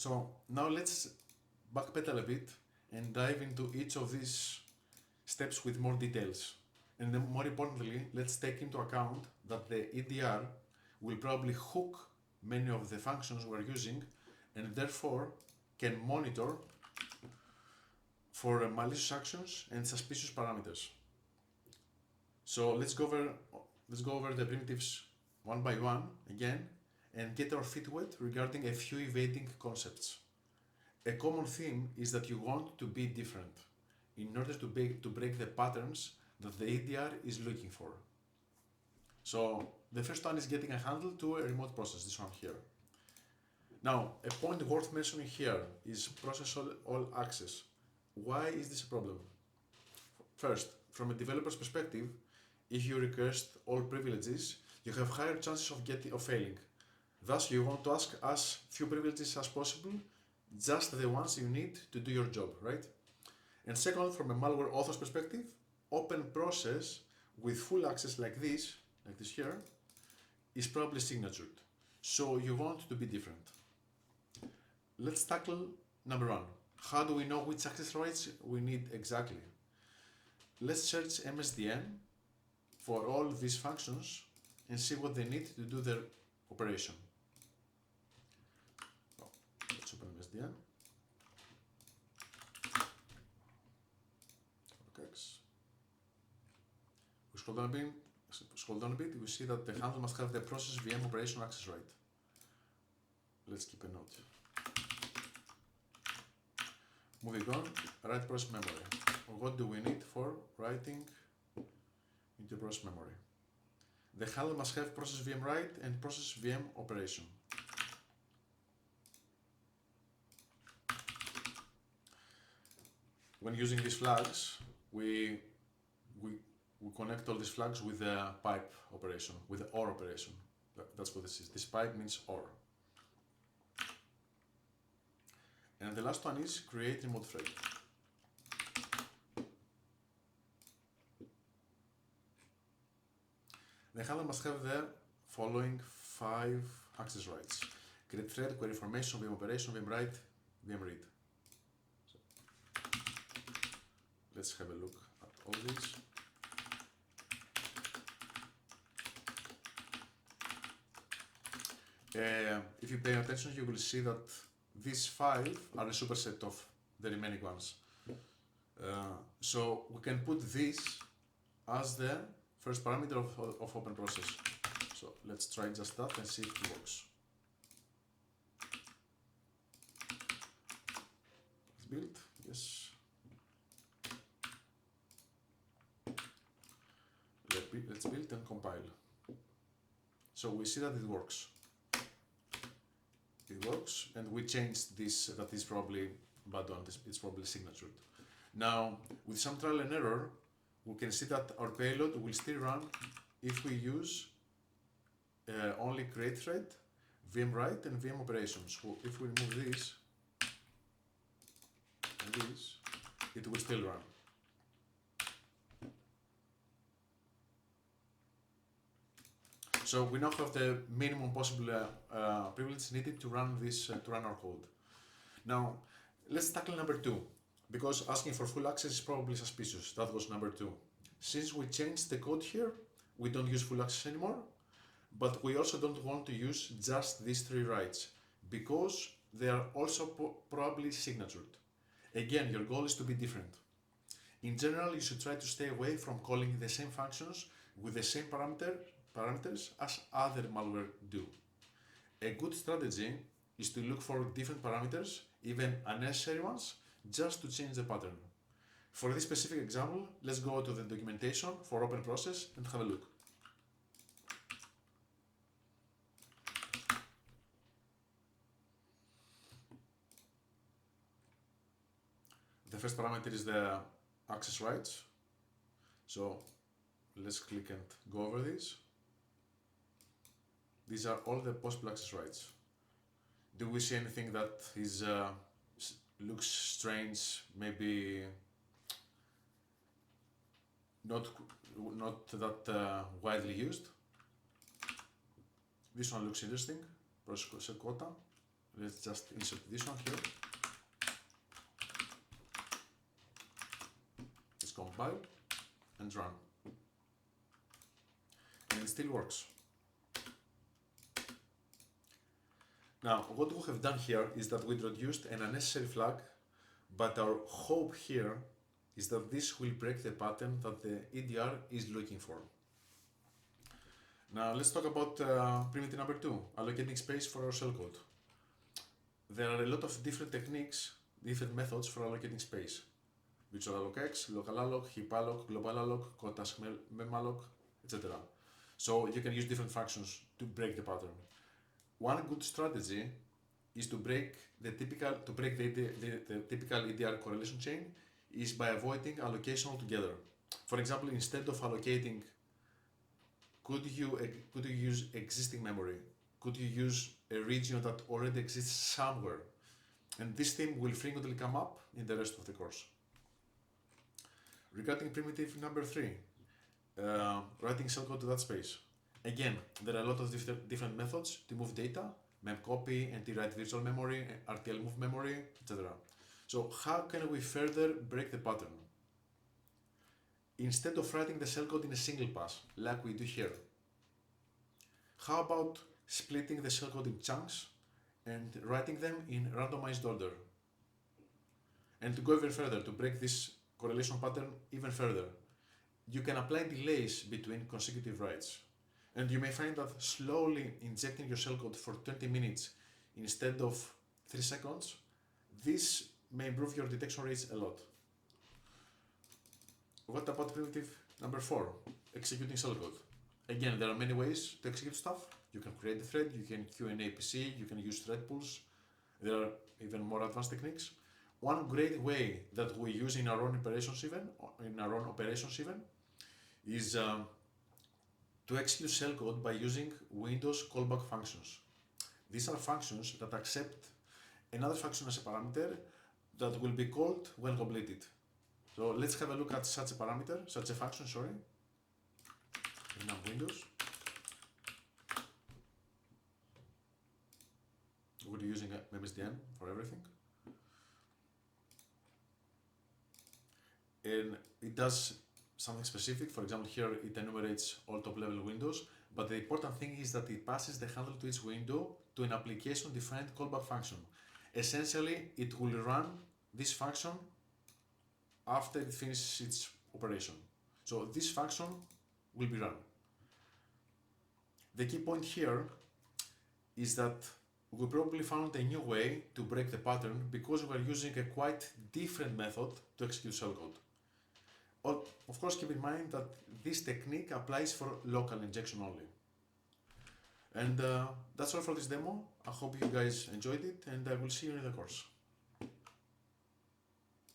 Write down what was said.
So now let's backpedal a bit and dive into each of these steps with more details. And then more importantly, let's take into account that the EDR will probably hook many of the functions we're using and therefore can monitor for malicious actions and suspicious parameters. So let's go over the primitives one by one again and get our feet wet regarding a few evading concepts. A common theme is that you want to be different in order to break the patterns that the EDR is looking for. So the first one is getting a handle to a remote process, this one here. Now, a point worth mentioning here is process all access. Why is this a problem? First, from a developer's perspective, if you request all privileges, you have higher chances of failing. Thus, you want to ask as few privileges as possible, just the ones you need to do your job, right? And second, from a malware author's perspective, open process with full access like this here, is probably signatured. So you want to be different. Let's tackle number one. How do we know which access rights we need exactly? Let's search MSDN for all these functions and see what they need to do their operation. Let's open MSDN. Okay. We scroll down a bit, we see that the handle must have the process VM operation access right. Let's keep a note. Moving on, write process memory. What do we need for writing into process memory? The handle must have process VM write and process VM operation. When using these flags, we connect all these flags with the pipe operation, with the OR operation. That's what this is. This pipe means OR. And the last one is CreateRemoteThread. The handler must have the following 5 access rights: create thread, query formation, VM operation, VM write, VM read. So, let's have a look at all these. If you pay attention, you will see that these 5 are a superset of the remaining ones. So we can put this as the first parameter of open process. So let's try just that and see if it works. Let's build, yes. Let's build and compile. So we see that it works. It works, and we changed this, that is probably bad one, it's probably signatured. Now, with some trial and error, we can see that our payload will still run if we use only CreateThread, VM write, and VM operations. So if we remove this and this, it will still run. So we now have the minimum possible privilege needed to run this, to run our code. Now, let's tackle number 2, because asking for full access is probably suspicious. That was number 2. Since we changed the code here, we don't use full access anymore, but we also don't want to use just these 3 rights, because they are also probably signatured. Again, your goal is to be different. In general, you should try to stay away from calling the same functions with the same parameters as other malware do. A good strategy is to look for different parameters, even unnecessary ones, just to change the pattern. For this specific example, let's go to the documentation for open process and have a look. The first parameter is the access rights. So let's click and go over this. These are all the possible access rights. Do we see anything that is looks strange, maybe not that widely used? This one looks interesting, process quota. let's just insert this one here. Let's compile and run. And it still works. Now, what we have done here is that we introduced an unnecessary flag, but our hope here is that this will break the pattern that the EDR is looking for. Now, let's talk about primitive number 2, allocating space for our shellcode. There are a lot of different techniques, different methods for allocating space. Virtual allocx, local alloc, heap alloc, global alloc, cotask memalloc, etc. So you can use different functions to break the pattern. One good strategy is to break the typical EDR correlation chain is by avoiding allocation altogether. For example, instead of allocating, could you use existing memory? Could you use a region that already exists somewhere? And this theme will frequently come up in the rest of the course. Regarding primitive number 3, writing shellcode to that space. Again, there are a lot of different methods to move data, memcopy, NT-write virtual memory, RTL move memory, etc. So how can we further break the pattern? Instead of writing the shellcode in a single pass, like we do here, how about splitting the shellcode in chunks and writing them in randomized order? And to go even further, to break this correlation pattern even further, you can apply delays between consecutive writes. And you may find that slowly injecting your shellcode for 20 minutes instead of 3 seconds, this may improve your detection rates a lot. What about primitive number 4, executing shellcode? Again, there are many ways to execute stuff. You can create a thread, you can queue an APC, you can use thread pools. There are even more advanced techniques. One great way that we use in our own operations even, is to execute shellcode by using Windows callback functions. These are functions that accept another function as a parameter that will be called when completed. So let's have a look at such a function, in Windows. We're using MSDN for everything. And it does something specific. For example, here it enumerates all top-level windows, but the important thing is that it passes the handle to each window to an application-defined callback function. Essentially, it will run this function after it finishes its operation. So this function will be run. The key point here is that we probably found a new way to break the pattern because we're using a quite different method to execute shellcode. Of course, keep in mind that this technique applies for local injection only. And that's all for this demo. I hope you guys enjoyed it, and I will see you in the course.